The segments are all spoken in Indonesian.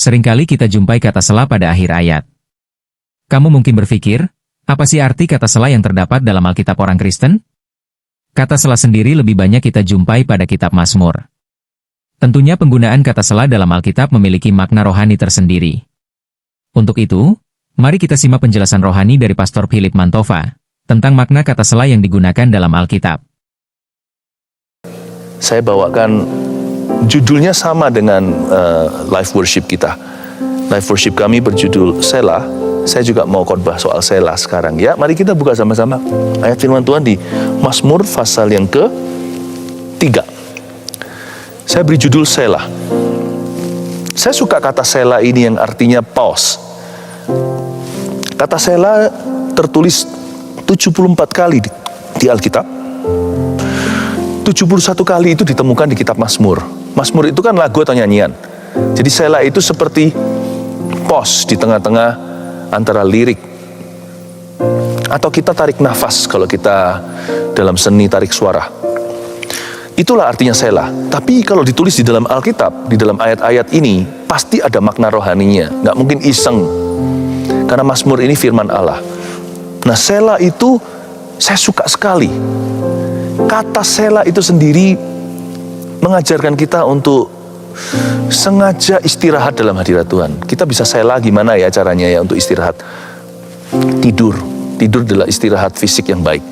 Seringkali kita jumpai kata sela pada akhir ayat. Kamu mungkin berpikir, apa sih arti kata sela yang terdapat dalam Alkitab orang Kristen? Kata sela sendiri lebih banyak kita jumpai pada kitab Mazmur. Tentunya penggunaan kata sela dalam Alkitab memiliki makna rohani tersendiri. Untuk itu, mari kita simak penjelasan rohani dari Pastor Philip Mantova tentang makna kata sela yang digunakan dalam Alkitab. Saya bawakan judulnya sama dengan live worship kita. Live worship kami berjudul Selah. Saya juga mau khotbah soal Selah sekarang ya. Mari kita buka sama-sama ayat firman Tuhan di Mazmur pasal yang ke-3. Saya beri judul Selah. Saya suka kata Selah ini yang artinya pause. Kata Selah tertulis 74 kali di Alkitab. 71 kali itu ditemukan di kitab Mazmur. Mazmur itu kan lagu atau nyanyian. Jadi Selah itu seperti pause di tengah-tengah antara lirik. Atau kita tarik nafas kalau kita dalam seni tarik suara. Itulah artinya Selah. Tapi kalau ditulis di dalam Alkitab, di dalam ayat-ayat ini, pasti ada makna rohaninya. Nggak mungkin iseng. Karena Mazmur ini firman Allah. Nah, Selah itu saya suka sekali. Kata Selah itu sendiri mengajarkan kita untuk sengaja istirahat dalam hadirat Tuhan. Kita bisa Selah gimana ya caranya ya untuk istirahat? Tidur adalah istirahat fisik yang baik.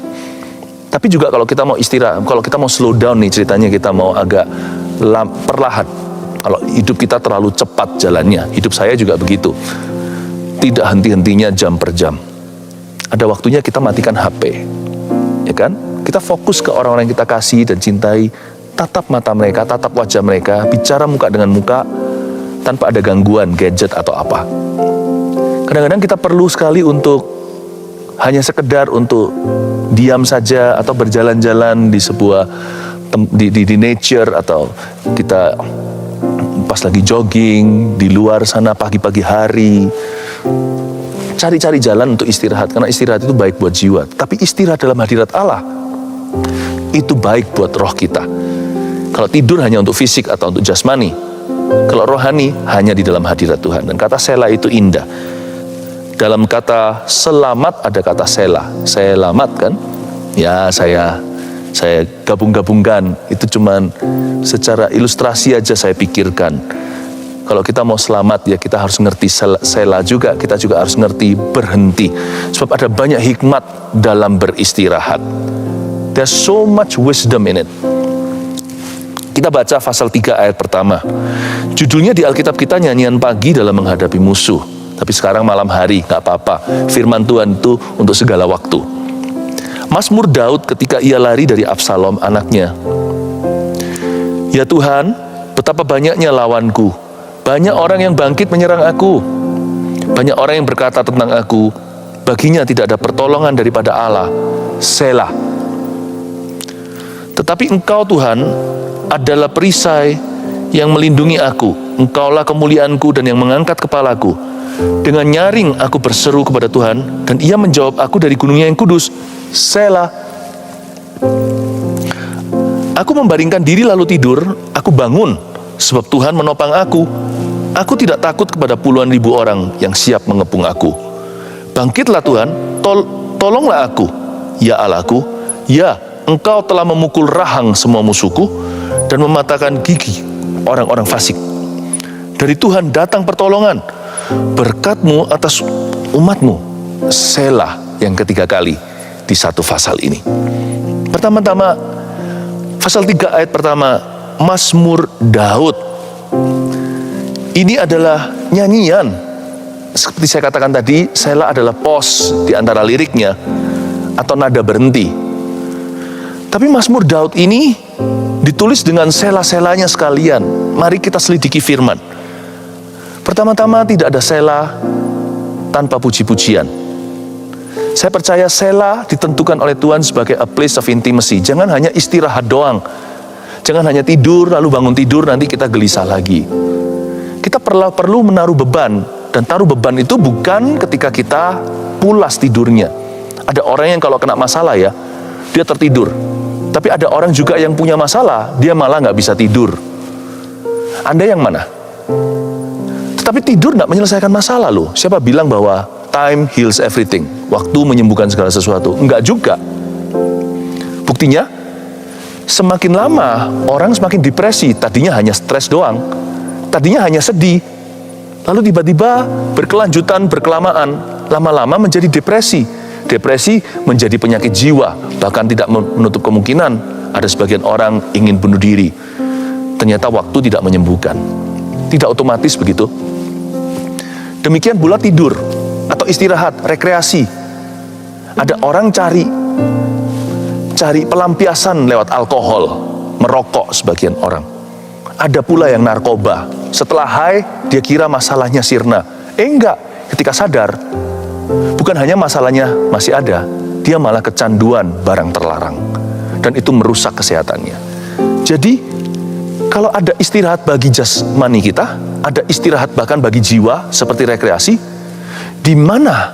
Tapi juga kalau kita mau istirahat, kalau kita mau slow down nih ceritanya, kita mau agak perlahan. Kalau hidup kita terlalu cepat jalannya, hidup saya juga begitu. Tidak henti-hentinya jam per jam. Ada waktunya kita matikan HP, ya kan? Kita fokus ke orang-orang yang kita kasih dan cintai, tatap mata mereka, tatap wajah mereka, bicara muka dengan muka, tanpa ada gangguan, gadget atau apa. Kadang-kadang kita perlu sekali untuk hanya sekedar untuk diam saja atau berjalan-jalan di sebuah di nature, atau kita pas lagi jogging di luar sana pagi-pagi hari. Cari-cari jalan untuk istirahat, karena istirahat itu baik buat jiwa. Tapi istirahat dalam hadirat Allah itu baik buat roh kita. Kalau tidur hanya untuk fisik atau untuk jasmani, kalau rohani hanya di dalam hadirat Tuhan. Dan kata Selah itu indah. Dalam kata selamat ada kata Selah. Selamat kan? Ya, saya gabung-gabungkan. Itu cuman secara ilustrasi aja saya pikirkan. Kalau kita mau selamat ya kita harus ngerti Selah juga. Kita juga harus ngerti berhenti. Sebab ada banyak hikmat dalam beristirahat. There's so much wisdom in it. Kita baca pasal 3 ayat pertama. Judulnya di Alkitab kita nyanyian pagi dalam menghadapi musuh. Tapi sekarang malam hari, gak apa-apa. Firman Tuhan itu untuk segala waktu. Mazmur Daud ketika ia lari dari Absalom anaknya. Ya Tuhan, betapa banyaknya lawanku. Banyak orang yang bangkit menyerang aku. Banyak orang yang berkata tentang aku, baginya tidak ada pertolongan daripada Allah. Selah. Tetapi Engkau Tuhan adalah perisai yang melindungi aku. Engkaulah kemuliaanku dan yang mengangkat kepalaku. Dengan nyaring aku berseru kepada Tuhan, dan Ia menjawab aku dari gunungnya yang kudus. Selah. Aku membaringkan diri lalu tidur, aku bangun, sebab Tuhan menopang aku. Aku tidak takut kepada puluhan ribu orang yang siap mengepung aku. Bangkitlah Tuhan, tolonglah aku. Ya Allahku, ya Engkau telah memukul rahang semua musuhku dan mematahkan gigi orang-orang fasik. Dari Tuhan datang pertolongan, berkat-Mu atas umat-Mu. Selah yang ketiga kali di satu pasal ini. Pertama-tama, pasal 3 ayat pertama, Mazmur Daud. Ini adalah nyanyian. Seperti saya katakan tadi, Selah adalah pause di antara liriknya atau nada berhenti. Tapi Mazmur Daud ini ditulis dengan Selah-selahnya sekalian. Mari kita selidiki firman. Pertama-tama tidak ada Selah tanpa puji-pujian. Saya percaya Selah ditentukan oleh Tuhan sebagai a place of intimacy. Jangan hanya istirahat doang. Jangan hanya tidur lalu bangun tidur nanti kita gelisah lagi. Kita perlu menaruh beban. Dan taruh beban itu bukan ketika kita pulas tidurnya. Ada orang yang kalau kena masalah ya, dia tertidur. Tapi ada orang juga yang punya masalah, dia malah nggak bisa tidur. Anda yang mana? Tapi tidur tidak menyelesaikan masalah loh. Siapa bilang bahwa time heals everything? Waktu menyembuhkan segala sesuatu. Enggak juga. Buktinya, semakin lama orang semakin depresi. Tadinya hanya stres doang. Tadinya hanya sedih. Lalu tiba-tiba berkelanjutan, berkelamaan. Lama-lama menjadi depresi. Depresi menjadi penyakit jiwa. Bahkan tidak menutup kemungkinan ada sebagian orang ingin bunuh diri. Ternyata waktu tidak menyembuhkan. Tidak otomatis begitu. Demikian pula tidur atau istirahat, rekreasi. Ada orang cari pelampiasan lewat alkohol, merokok sebagian orang. Ada pula yang narkoba. Setelah high, dia kira masalahnya sirna. Enggak, ketika sadar, bukan hanya masalahnya masih ada, dia malah kecanduan barang terlarang. Dan itu merusak kesehatannya. Jadi, kalau ada istirahat bagi jasmani kita, ada istirahat bahkan bagi jiwa seperti rekreasi, di mana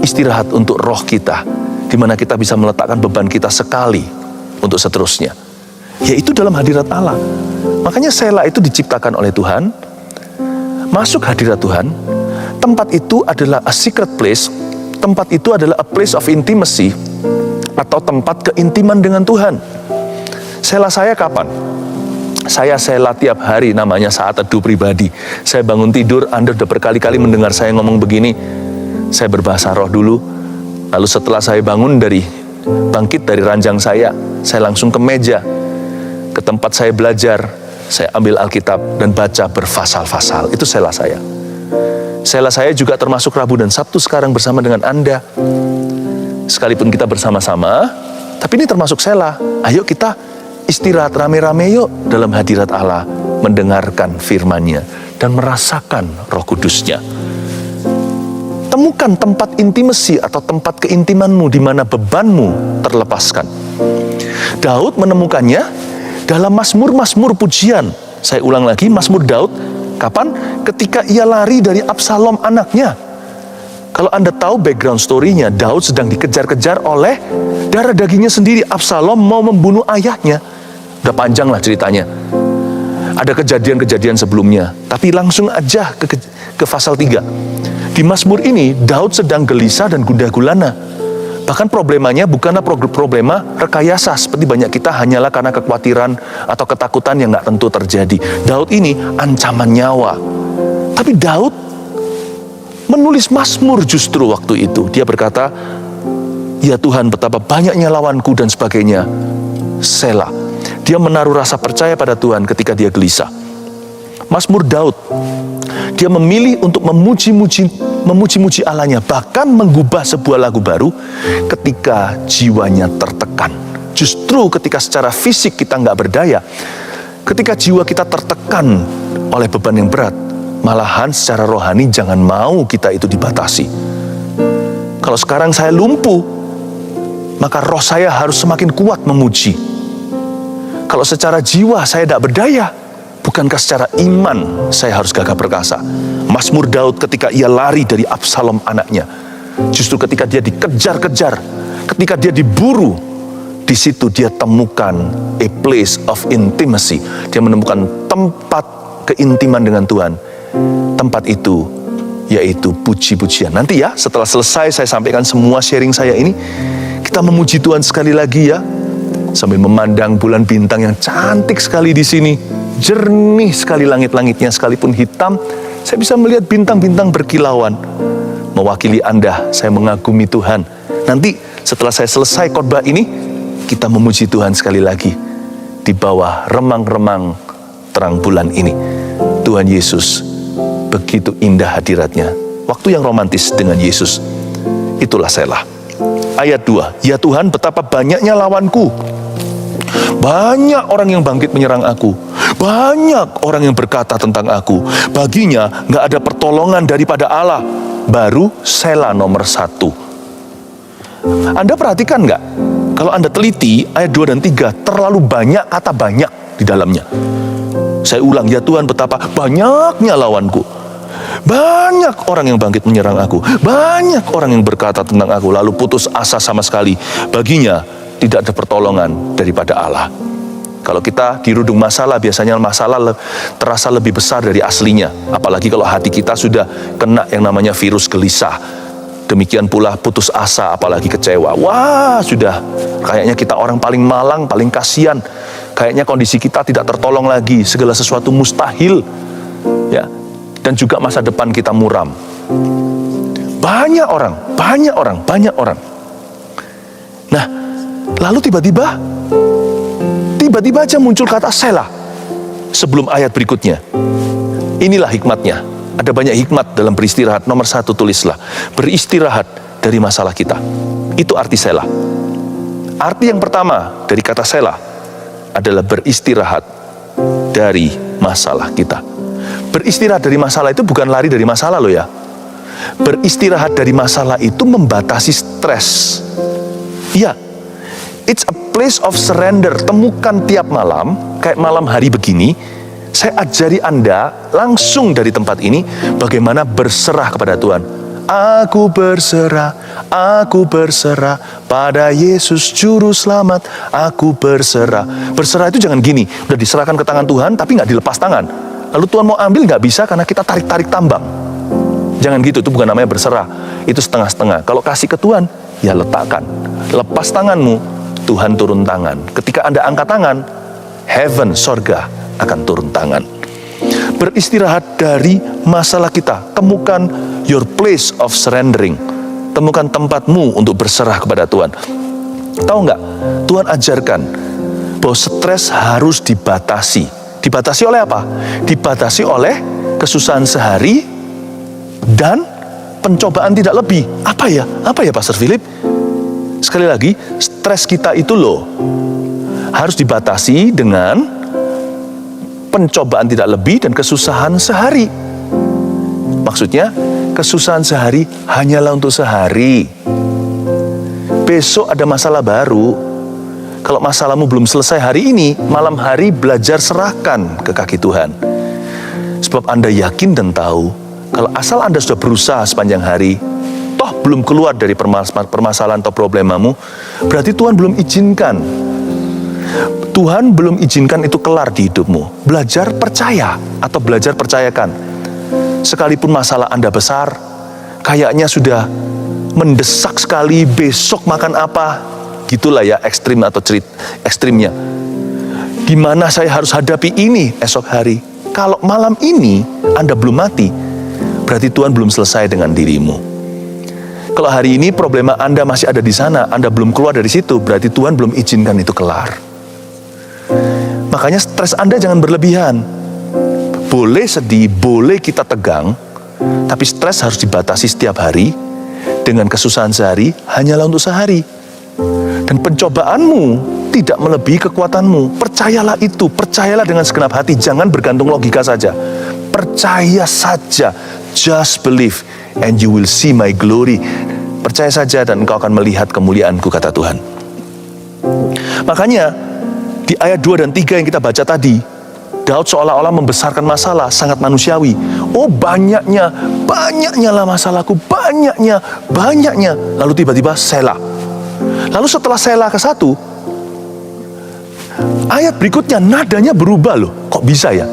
istirahat untuk roh kita, di mana kita bisa meletakkan beban kita sekali untuk seterusnya, yaitu dalam hadirat Allah. Makanya Sela itu diciptakan oleh Tuhan, masuk hadirat Tuhan. Tempat itu adalah a secret place, tempat itu adalah a place of intimacy, atau tempat keintiman dengan Tuhan. Sela saya kapan? Saya sela tiap hari, namanya saat teduh pribadi. Saya bangun tidur, Anda sudah berkali-kali mendengar saya ngomong begini. Saya berbahasa roh dulu, lalu setelah saya bangkit dari ranjang saya langsung ke meja, ke tempat saya belajar, saya ambil Alkitab dan baca berfasal-fasal. Itu sela saya. Sela saya juga termasuk Rabu dan Sabtu sekarang bersama dengan Anda. Sekalipun kita bersama-sama, tapi ini termasuk sela. Ayo kita istirahat rame-rame yuk dalam hadirat Allah, mendengarkan firman-Nya dan merasakan Roh Kudus-Nya. Temukan tempat intimasi atau tempat keintimanmu di mana bebanmu terlepaskan. Daud menemukannya dalam Mazmur-Mazmur pujian. Saya ulang lagi, Mazmur Daud, kapan? Ketika ia lari dari Absalom anaknya. Kalau Anda tahu background story-nya, Daud sedang dikejar-kejar oleh darah dagingnya sendiri. Absalom mau membunuh ayahnya. Udah panjang lah ceritanya. Ada kejadian-kejadian sebelumnya. Tapi langsung aja ke pasal 3. Di Mazmur ini, Daud sedang gelisah dan gundah gulana. Bahkan problemanya bukanlah problema rekayasa seperti banyak kita, hanyalah karena kekhawatiran atau ketakutan yang gak tentu terjadi. Daud ini ancaman nyawa. Tapi Daud menulis Mazmur justru waktu itu. Dia berkata, ya Tuhan, betapa banyaknya lawanku dan sebagainya. Sela. Dia menaruh rasa percaya pada Tuhan ketika dia gelisah. Mazmur Daud, dia memilih untuk memuji-muji Allahnya, bahkan menggubah sebuah lagu baru ketika jiwanya tertekan. Justru ketika secara fisik kita nggak berdaya, ketika jiwa kita tertekan oleh beban yang berat, malahan secara rohani jangan mau kita itu dibatasi. Kalau sekarang saya lumpuh, maka roh saya harus semakin kuat memuji. Kalau secara jiwa saya tidak berdaya, bukankah secara iman saya harus gagah perkasa? Mazmur Daud ketika ia lari dari Absalom anaknya, justru ketika dia dikejar-kejar, ketika dia diburu, di situ dia temukan a place of intimacy. Dia menemukan tempat keintiman dengan Tuhan. Tempat itu yaitu puji-pujian. Nanti ya, setelah selesai saya sampaikan semua sharing saya ini, kita memuji Tuhan sekali lagi ya, sambil memandang bulan bintang yang cantik sekali di sini. Jernih sekali langit-langitnya, sekalipun hitam, saya bisa melihat bintang-bintang berkilauan. Mewakili Anda, saya mengagumi Tuhan. Nanti setelah saya selesai khotbah ini, kita memuji Tuhan sekali lagi di bawah remang-remang terang bulan ini. Tuhan Yesus, begitu indah hadiratnya. Waktu yang romantis dengan Yesus. Itulah Selah. Ayat 2, ya Tuhan, betapa banyaknya lawanku. Banyak orang yang bangkit menyerang aku. Banyak orang yang berkata tentang aku. Baginya gak ada pertolongan daripada Allah. Baru Selah nomor 1. Anda perhatikan gak? Kalau Anda teliti ayat 2 dan 3, terlalu banyak kata banyak di dalamnya. Saya ulang, ya Tuhan, betapa banyaknya lawanku. Banyak orang yang bangkit menyerang aku. Banyak orang yang berkata tentang aku, lalu putus asa sama sekali. Baginya tidak ada pertolongan daripada Allah. Kalau kita dirudung masalah, biasanya masalah terasa lebih besar dari aslinya. Apalagi kalau hati kita sudah kena yang namanya virus gelisah. Demikian pula putus asa, apalagi kecewa. Wah, sudah kayaknya kita orang paling malang, paling kasihan. Kayaknya kondisi kita tidak tertolong lagi, segala sesuatu mustahil. Ya. Dan juga masa depan kita muram. Banyak orang. Nah, lalu tiba-tiba aja muncul kata Selah sebelum ayat berikutnya. Inilah hikmatnya. Ada banyak hikmat dalam beristirahat. Nomor 1 tulislah, beristirahat dari masalah kita. Itu arti Selah. Arti yang pertama dari kata Selah adalah beristirahat dari masalah kita. Beristirahat dari masalah itu bukan lari dari masalah loh ya. Beristirahat dari masalah itu membatasi stres. Ya, it's a place of surrender. Temukan tiap malam, kayak malam hari begini, saya ajari Anda langsung dari tempat ini bagaimana berserah kepada Tuhan. Aku berserah pada Yesus Juru Selamat. Aku berserah. Berserah itu jangan gini, udah diserahkan ke tangan Tuhan tapi nggak dilepas tangan. Lalu Tuhan mau ambil nggak bisa karena kita tarik-tarik tambang. Jangan gitu, itu bukan namanya berserah. Itu setengah-setengah. Kalau kasih ke Tuhan, ya letakkan. Lepas tanganmu, Tuhan turun tangan. Ketika Anda angkat tangan, heaven, sorga akan turun tangan. Beristirahat dari masalah kita. Temukan your place of surrendering. Temukan tempatmu untuk berserah kepada Tuhan. Tahu nggak? Tuhan ajarkan bahwa stres harus dibatasi. Dibatasi oleh apa? Dibatasi oleh kesusahan sehari dan pencobaan tidak lebih. Apa ya Pastor Philip? Sekali lagi, stres kita itu loh harus dibatasi dengan pencobaan tidak lebih dan kesusahan sehari. Maksudnya, kesusahan sehari hanyalah untuk sehari. Besok ada masalah baru. Kalau masalahmu belum selesai hari ini, malam hari belajar serahkan ke kaki Tuhan. Sebab Anda yakin dan tahu, kalau asal Anda sudah berusaha sepanjang hari, toh belum keluar dari permasalahan atau problemamu, berarti Tuhan belum izinkan. Tuhan belum izinkan itu kelar di hidupmu. Belajar percaya atau belajar percayakan. Sekalipun masalah Anda besar, kayaknya sudah mendesak sekali, besok makan apa, gitulah ya ekstrim atau ekstrimnya. Di mana saya harus hadapi ini esok hari. Kalau malam ini Anda belum mati, berarti Tuhan belum selesai dengan dirimu. Kalau hari ini problema Anda masih ada di sana, Anda belum keluar dari situ, berarti Tuhan belum izinkan itu kelar. Makanya stres Anda jangan berlebihan. Boleh sedih, boleh kita tegang, tapi stres harus dibatasi setiap hari. Dengan kesusahan sehari, hanyalah untuk sehari. Dan pencobaanmu tidak melebihi kekuatanmu. Percayalah itu, percayalah dengan segenap hati. Jangan bergantung logika saja. Percaya saja. Just believe and you will see my glory. Percaya saja dan engkau akan melihat kemuliaanku, kata Tuhan. Makanya di ayat 2 dan 3 yang kita baca tadi, Daud seolah-olah membesarkan masalah, sangat manusiawi. Oh banyaknya lah masalahku, banyaknya. Lalu tiba-tiba Selah. Lalu setelah Selah ke-1, ayat berikutnya nadanya berubah loh. Kok bisa ya?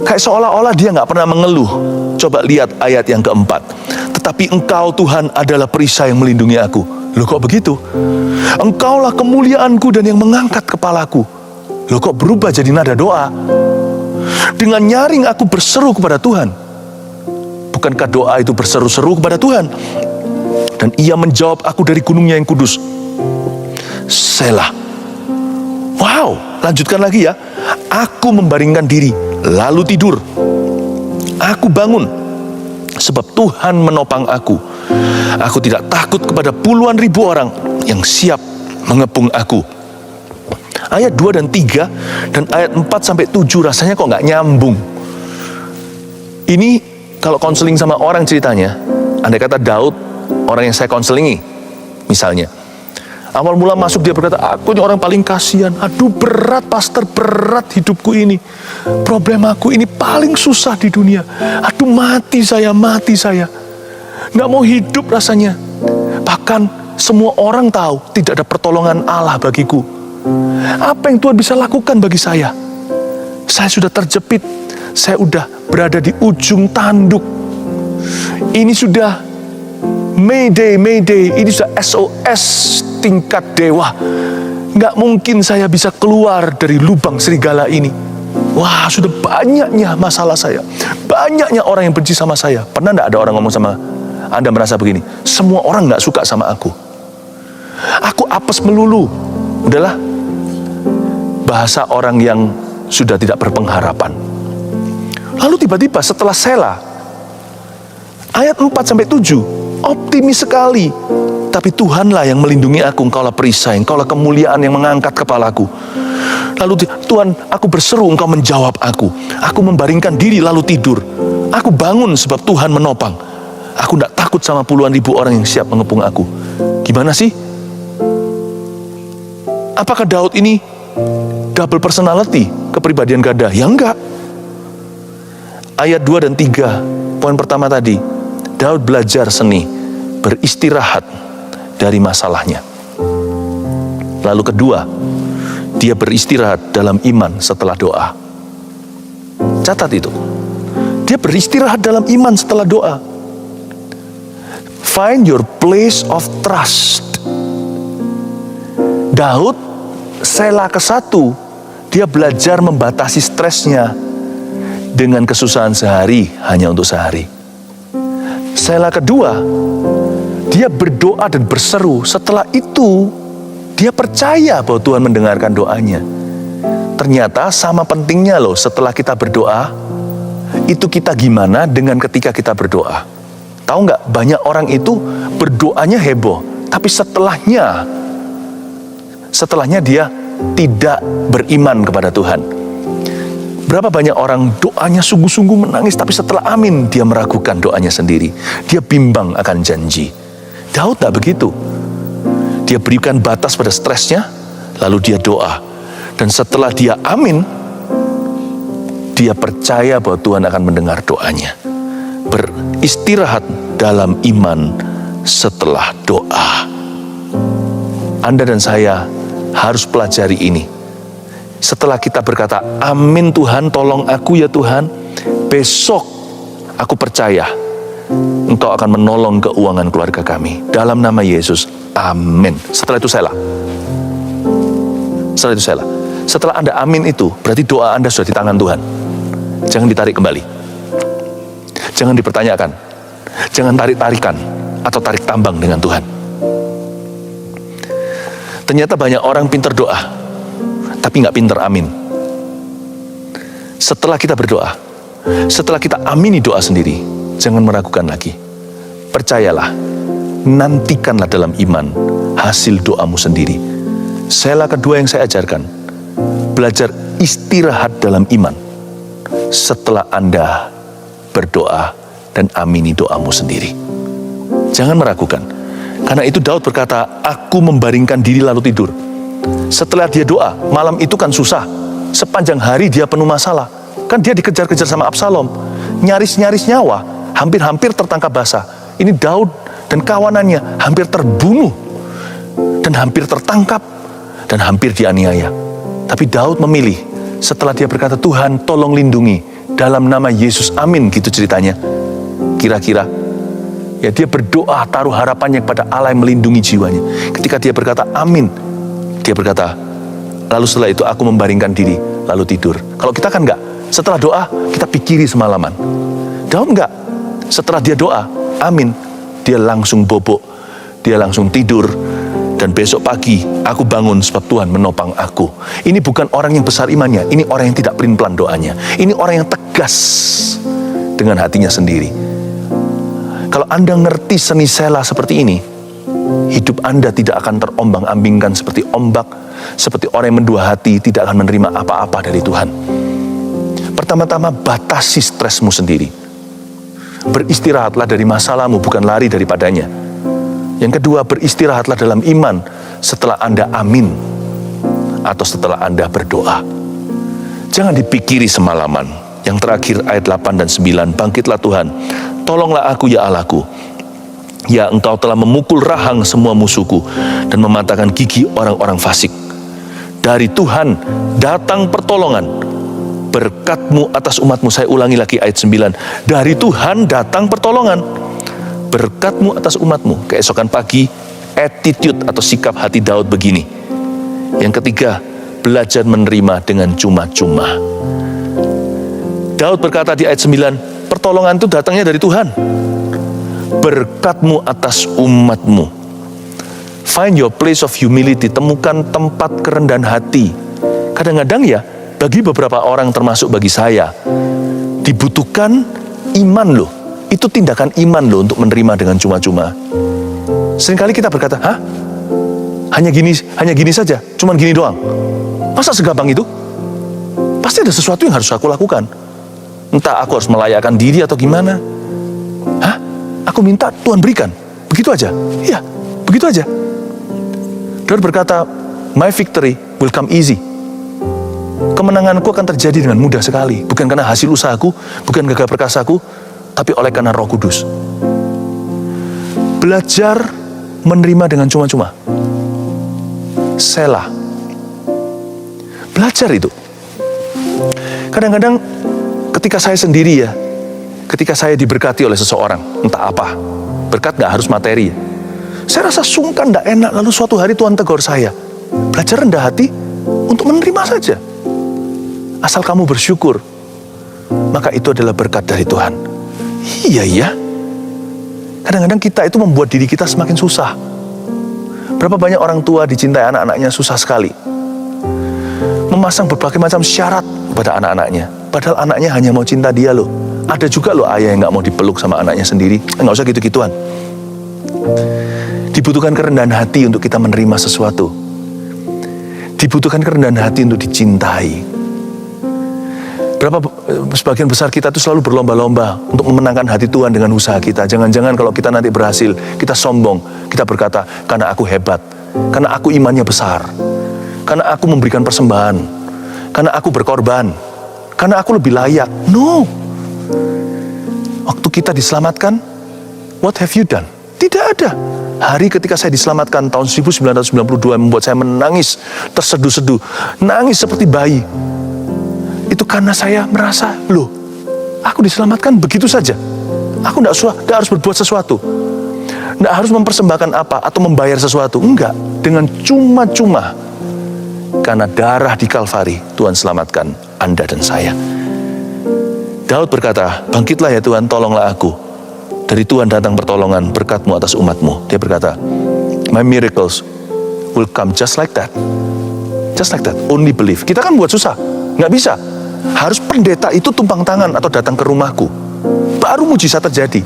Kayak seolah-olah dia gak pernah mengeluh. Coba lihat ayat yang keempat. Tetapi engkau Tuhan adalah perisai yang melindungi aku. Loh kok begitu? Engkaulah kemuliaanku dan yang mengangkat kepalaku. Loh kok berubah jadi nada doa? Dengan nyaring aku berseru kepada Tuhan. Bukankah doa itu berseru-seru kepada Tuhan? Dan ia menjawab aku dari gunungnya yang kudus. Selah. Wow, lanjutkan lagi ya. Aku membaringkan diri, lalu tidur. Aku bangun, sebab Tuhan menopang aku. Aku tidak takut kepada puluhan ribu orang yang siap mengepung aku. Ayat 2 dan 3 dan ayat 4 sampai 7 rasanya kok nggak nyambung. Ini kalau konseling sama orang ceritanya, andai kata Daud, orang yang saya konselingi, misalnya. Awal mula masuk dia berkata, aku ini orang paling kasihan. Aduh berat pastor, berat hidupku ini. Problemaku ini paling susah di dunia. Aduh mati saya. Nggak mau hidup rasanya. Bahkan semua orang tahu tidak ada pertolongan Allah bagiku. Apa yang Tuhan bisa lakukan bagi saya? Saya sudah terjepit, saya sudah berada di ujung tanduk. Ini sudah Mayday, ini sudah SOS tingkat dewa. Nggak mungkin saya bisa keluar dari lubang serigala ini. Wah, sudah banyaknya masalah saya. Banyaknya orang yang benci sama saya. Pernah nggak ada orang ngomong sama Anda merasa begini? Semua orang nggak suka sama aku. Aku apes melulu. Udahlah. Bahasa orang yang sudah tidak berpengharapan. Lalu tiba-tiba setelah Sela, ayat 4-7, optimis sekali. Tapi Tuhanlah yang melindungi aku, Engkaulah perisai, Engkaulah kemuliaan yang mengangkat kepalaku. Lalu Tuhan, aku berseru, Engkau menjawab aku. Aku membaringkan diri lalu tidur. Aku bangun sebab Tuhan menopang. Aku tidak takut sama puluhan ribu orang yang siap mengepung aku. Gimana sih? Apakah Daud ini double personality, kepribadian ganda? Ya enggak. Ayat 2 dan 3, poin pertama tadi, Daud belajar seni, beristirahat dari masalahnya. Lalu kedua, dia beristirahat dalam iman setelah doa. Catat itu. Dia beristirahat dalam iman setelah doa. Find your place of trust. Daud, Sela ke-1, dia belajar membatasi stresnya dengan kesusahan sehari hanya untuk sehari. Sela kedua, dia berdoa dan berseru. Setelah itu, dia percaya bahwa Tuhan mendengarkan doanya. Ternyata sama pentingnya loh setelah kita berdoa, itu kita gimana dengan ketika kita berdoa. Tahu nggak, banyak orang itu berdoanya heboh, tapi setelahnya dia tidak beriman kepada Tuhan. Berapa banyak orang doanya sungguh-sungguh menangis, tapi setelah amin dia meragukan doanya sendiri. Dia bimbang akan janji. Daud tak begitu. Dia berikan batas pada stresnya, lalu dia doa. Dan setelah dia amin, dia percaya bahwa Tuhan akan mendengar doanya. Beristirahat dalam iman setelah doa. Anda dan saya harus pelajari ini. Setelah kita berkata, amin Tuhan, tolong aku ya Tuhan, besok aku percaya Engkau akan menolong keuangan keluarga kami. Dalam nama Yesus, amin. Setelah itu Sela. Setelah Anda amin itu, berarti doa Anda sudah di tangan Tuhan. Jangan ditarik kembali. Jangan dipertanyakan. Jangan tarik-tarikan atau tarik tambang dengan Tuhan. Ternyata banyak orang pintar doa, tapi nggak pintar amin. Setelah kita berdoa, setelah kita amini doa sendiri, jangan meragukan lagi. Percayalah, nantikanlah dalam iman hasil doamu sendiri. Sela kedua yang saya ajarkan, belajar istirahat dalam iman setelah Anda berdoa dan amini doamu sendiri. Jangan meragukan. Karena itu Daud berkata, aku membaringkan diri lalu tidur. Setelah dia doa, malam itu kan susah. Sepanjang hari dia penuh masalah. Kan dia dikejar-kejar sama Absalom. Nyaris-nyaris nyawa, hampir-hampir tertangkap basah. Ini Daud dan kawanannya hampir terbunuh. Dan hampir tertangkap. Dan hampir dianiaya. Tapi Daud memilih, setelah dia berkata, Tuhan tolong lindungi. Dalam nama Yesus, amin, gitu ceritanya. Kira-kira ya, dia berdoa, taruh harapannya kepada Allah yang melindungi jiwanya. Ketika dia berkata amin, dia berkata, lalu setelah itu aku membaringkan diri lalu tidur. Kalau kita kan enggak, setelah doa kita pikiri semalaman. Daud enggak, setelah dia doa amin, dia langsung bobok, dia langsung tidur. Dan besok pagi aku bangun sebab Tuhan menopang aku. Ini bukan orang yang besar imannya, ini orang yang tidak pelin-pelan doanya. Ini orang yang tegas dengan hatinya sendiri. Kalau Anda ngerti seni Sela seperti ini, hidup Anda tidak akan terombang-ambingkan seperti ombak, seperti orang yang mendua hati, tidak akan menerima apa-apa dari Tuhan. Pertama-tama, batasi stresmu sendiri. Beristirahatlah dari masalahmu, bukan lari daripadanya. Yang kedua, beristirahatlah dalam iman setelah Anda amin atau setelah Anda berdoa. Jangan dipikiri semalaman. Yang terakhir, ayat 8 dan 9, bangkitlah Tuhan, tolonglah aku ya Allahku. Ya, Engkau telah memukul rahang semua musuhku dan mematahkan gigi orang-orang fasik. Dari Tuhan datang pertolongan. Berkat-Mu atas umat-Mu. Saya ulangi lagi ayat 9. Dari Tuhan datang pertolongan. Berkat-Mu atas umat-Mu. Keesokan pagi, attitude atau sikap hati Daud begini. Yang ketiga, belajar menerima dengan cuma-cuma. Daud berkata di ayat 9, pertolongan itu datangnya dari Tuhan. Berkat-Mu atas umat-Mu. Find your place of humility. Temukan tempat kerendahan hati. Kadang-kadang ya, bagi beberapa orang termasuk bagi saya, dibutuhkan iman loh. Itu tindakan iman loh untuk menerima dengan cuma-cuma. Seringkali kita berkata, hah? Hanya gini saja, cuman gini doang. Masa segampang itu? Pasti ada sesuatu yang harus aku lakukan. Entah aku harus melayakkan diri atau gimana. Hah? Aku minta, Tuhan berikan. Begitu aja? Iya, begitu aja. Daud berkata, my victory will come easy. Kemenanganku akan terjadi dengan mudah sekali. Bukan karena hasil usahaku, bukan gagah perkasaku, tapi oleh karena Roh Kudus. Belajar menerima dengan cuma-cuma. Selah. Belajar itu. Kadang-kadang ketika saya sendiri ya, ketika saya diberkati oleh seseorang, entah apa, berkat gak harus materi ya, saya rasa sungkan, gak enak, lalu suatu hari Tuhan tegur saya, belajar rendah hati untuk menerima saja. Asal kamu bersyukur, maka itu adalah berkat dari Tuhan. Iya ya. Kadang-kadang kita itu membuat diri kita semakin susah. Berapa banyak orang tua dicintai anak-anaknya susah sekali. Memasang berbagai macam syarat pada anak-anaknya. Padahal anaknya hanya mau cinta dia loh. Ada juga loh ayah yang gak mau dipeluk sama anaknya sendiri. Nggak usah gitu-gituan. Dibutuhkan kerendahan hati untuk kita menerima sesuatu. Dibutuhkan kerendahan hati untuk dicintai. Sebagian besar kita itu selalu berlomba-lomba untuk memenangkan hati Tuhan dengan usaha kita. Jangan-jangan kalau kita nanti berhasil, kita sombong. Kita berkata, karena aku hebat. Karena aku imannya besar. Karena aku memberikan persembahan. Karena aku berkorban. Karena aku lebih layak. No. Waktu kita diselamatkan, what have you done? Tidak ada. Hari ketika saya diselamatkan tahun 1992 membuat saya menangis, terseduh-seduh. Nangis seperti bayi. Itu karena saya merasa, loh, aku diselamatkan begitu saja. Aku tidak harus berbuat sesuatu. Tidak harus mempersembahkan apa atau membayar sesuatu. Enggak, dengan cuma-cuma. Karena darah di Kalvari, Tuhan selamatkan Anda dan saya. Daud berkata, bangkitlah ya Tuhan, tolonglah aku. Dari Tuhan datang pertolongan, berkat-Mu atas umat-Mu. Dia berkata, my miracles will come just like that. Just like that, only believe. Kita kan buat susah, nggak bisa. Harus pendeta itu tumpang tangan atau datang ke rumahku, baru mujizat terjadi.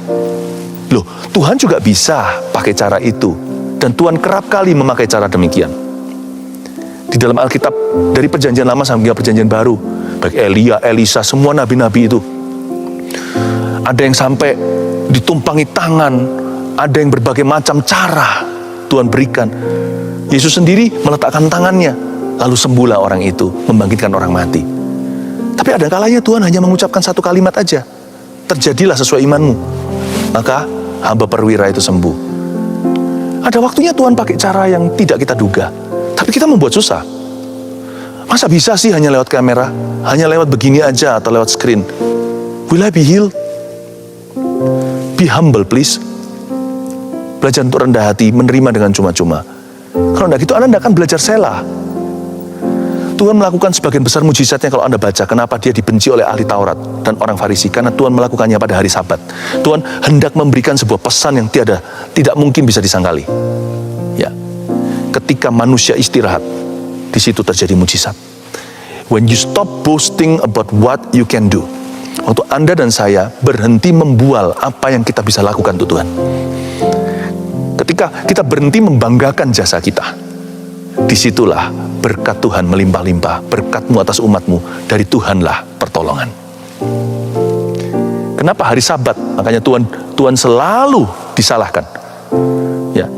Loh, Tuhan juga bisa pakai cara itu. Dan Tuhan kerap kali memakai cara demikian. Di dalam Alkitab, dari perjanjian lama sampai perjanjian baru, baik Elia, Elisa, semua nabi-nabi itu, ada yang sampai ditumpangi tangan, ada yang berbagai macam cara Tuhan berikan. Yesus sendiri meletakkan tangannya, lalu sembuhlah orang itu, membangkitkan orang mati. Tapi ada kalanya Tuhan hanya mengucapkan satu kalimat aja, terjadilah sesuai imanmu, maka hamba perwira itu sembuh. Ada waktunya Tuhan pakai cara yang tidak kita duga, tapi kita membuat susah. Masa bisa sih hanya lewat kamera, hanya lewat begini aja atau lewat screen? Will I be healed? Be humble please. Belajar untuk rendah hati, menerima dengan cuma-cuma. Kalau tidak gitu Anda tidak akan belajar selah. Tuhan melakukan sebagian besar mujizatnya kalau Anda baca. Kenapa dia dibenci oleh ahli Taurat dan orang Farisi? Karena Tuhan melakukannya pada hari Sabat. Tuhan hendak memberikan sebuah pesan yang tidak mungkin bisa disangkali. Ya, ketika manusia istirahat, di situ terjadi mujizat. When you stop boasting about what you can do. Waktu Anda dan saya berhenti membual apa yang kita bisa lakukan untuk Tuhan. Ketika kita berhenti membanggakan jasa kita, disitulah berkat Tuhan melimpah-limpah. Berkat-Mu atas umat-Mu, dari Tuhanlah pertolongan. Kenapa hari Sabat? Makanya Tuhan selalu disalahkan. Ya.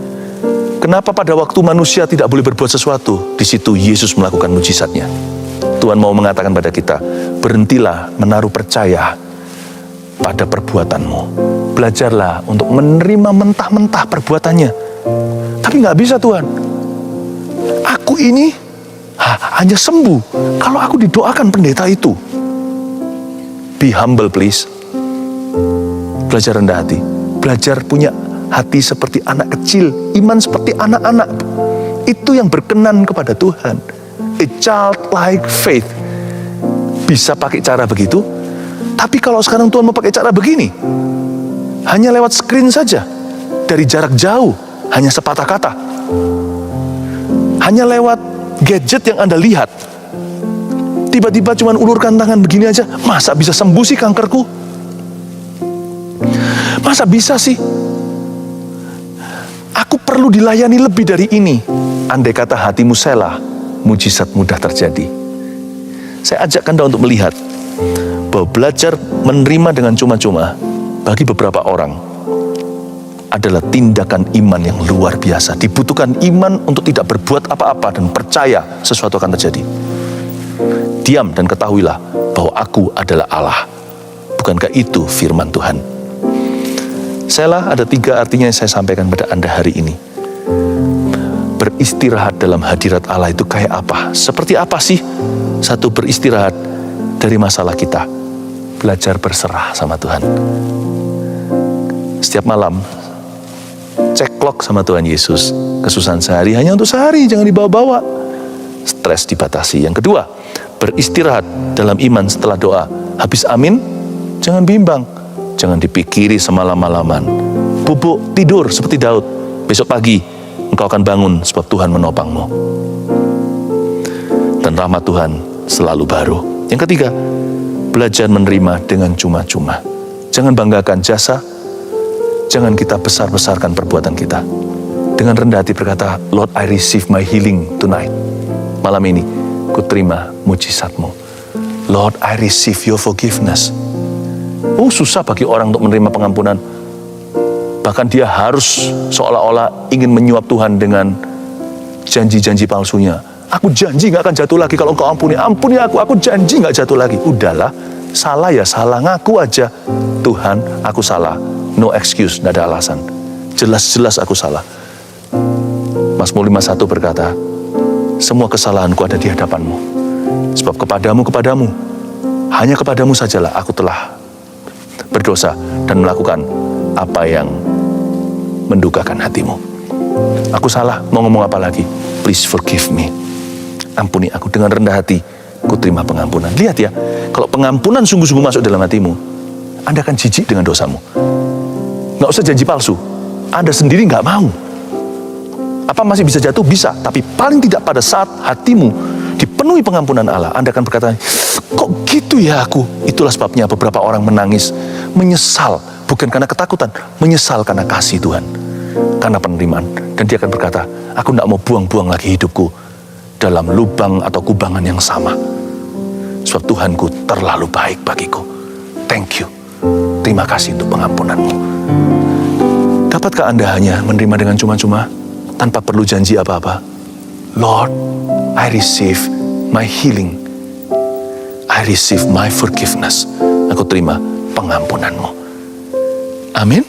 Kenapa pada waktu manusia tidak boleh berbuat sesuatu? Di situ Yesus melakukan mujizatnya. Tuhan mau mengatakan pada kita, berhentilah menaruh percaya pada perbuatanmu. Belajarlah untuk menerima mentah-mentah perbuatannya. Tapi nggak bisa Tuhan. Aku ini hanya sembuh kalau aku didoakan pendeta itu. Be humble please. Belajar rendah hati. Belajar punya hati seperti anak kecil, iman seperti anak-anak. Itu yang berkenan kepada Tuhan. A childlike faith. Bisa pakai cara begitu. Tapi kalau sekarang Tuhan mau pakai cara begini, hanya lewat screen saja, dari jarak jauh, hanya sepatah kata. Hanya lewat gadget yang Anda lihat. Tiba-tiba cuma ulurkan tangan begini aja, masa bisa sembuh sih kankerku? Masa bisa sih? Aku perlu dilayani lebih dari ini. Andai kata hatimu sela, mujizat mudah terjadi. Saya ajak Anda untuk melihat bahwa belajar menerima dengan cuma-cuma bagi beberapa orang adalah tindakan iman yang luar biasa. Dibutuhkan iman untuk tidak berbuat apa-apa dan percaya sesuatu akan terjadi. Diam dan ketahuilah bahwa aku adalah Allah. Bukankah itu firman Tuhan? Selah ada 3 artinya yang saya sampaikan pada Anda hari ini. Beristirahat dalam hadirat Allah itu kayak apa? Seperti apa sih? 1, beristirahat dari masalah kita. Belajar berserah sama Tuhan. Setiap malam ceklok sama Tuhan Yesus. Kesusahan sehari hanya untuk sehari, jangan dibawa-bawa. Stres dibatasi. Yang kedua, beristirahat dalam iman setelah doa. Habis amin, jangan bimbang. Jangan dipikiri semalam-malaman. Bubuk tidur seperti Daud. Besok pagi engkau akan bangun sebab Tuhan menopangmu. Dan rahmat Tuhan selalu baru. Yang ketiga, belajar menerima dengan cuma-cuma. Jangan banggakan jasa. Jangan kita besar-besarkan perbuatan kita. Dengan rendah hati berkata, Lord, I receive my healing tonight. Malam ini, ku terima mujizatmu. Lord, I receive your forgiveness. Susah bagi orang untuk menerima pengampunan. Bahkan dia harus seolah-olah ingin menyuap Tuhan dengan janji-janji palsunya. Aku janji gak akan jatuh lagi kalau engkau ampuni. Ampuni aku janji gak jatuh lagi. Udahlah, salah ya salah, ngaku aja. Tuhan, aku salah. No excuse, gak ada alasan. Jelas-jelas aku salah. Mazmur 51 berkata, semua kesalahanku ada di hadapanmu. Sebab kepadamu, hanya kepadamu sajalah aku telah berdosa dan melakukan apa yang mendukakan hatimu. Aku salah, mau ngomong apa lagi? Please forgive me. Ampuni aku. Dengan rendah hati, ku terima pengampunan. Lihat ya, kalau pengampunan sungguh-sungguh masuk dalam hatimu, Anda akan jijik dengan dosamu. Nggak usah janji palsu. Anda sendiri nggak mau. Apa masih bisa jatuh? Bisa. Tapi paling tidak pada saat hatimu dipenuhi pengampunan Allah, Anda akan berkata, kok gitu ya aku? Itulah sebabnya beberapa orang menangis, menyesal. Bukan karena ketakutan, menyesal karena kasih Tuhan. Karena penerimaan. Dan dia akan berkata, aku tidak mau buang-buang lagi hidupku dalam lubang atau kubangan yang sama. Sebab Tuhanku terlalu baik bagiku. Thank you. Terima kasih untuk pengampunanmu. Dapatkah Anda hanya menerima dengan cuma-cuma, tanpa perlu janji apa-apa? Lord, I receive my healing. I receive my forgiveness. Aku terima pengampunanmu. Amin.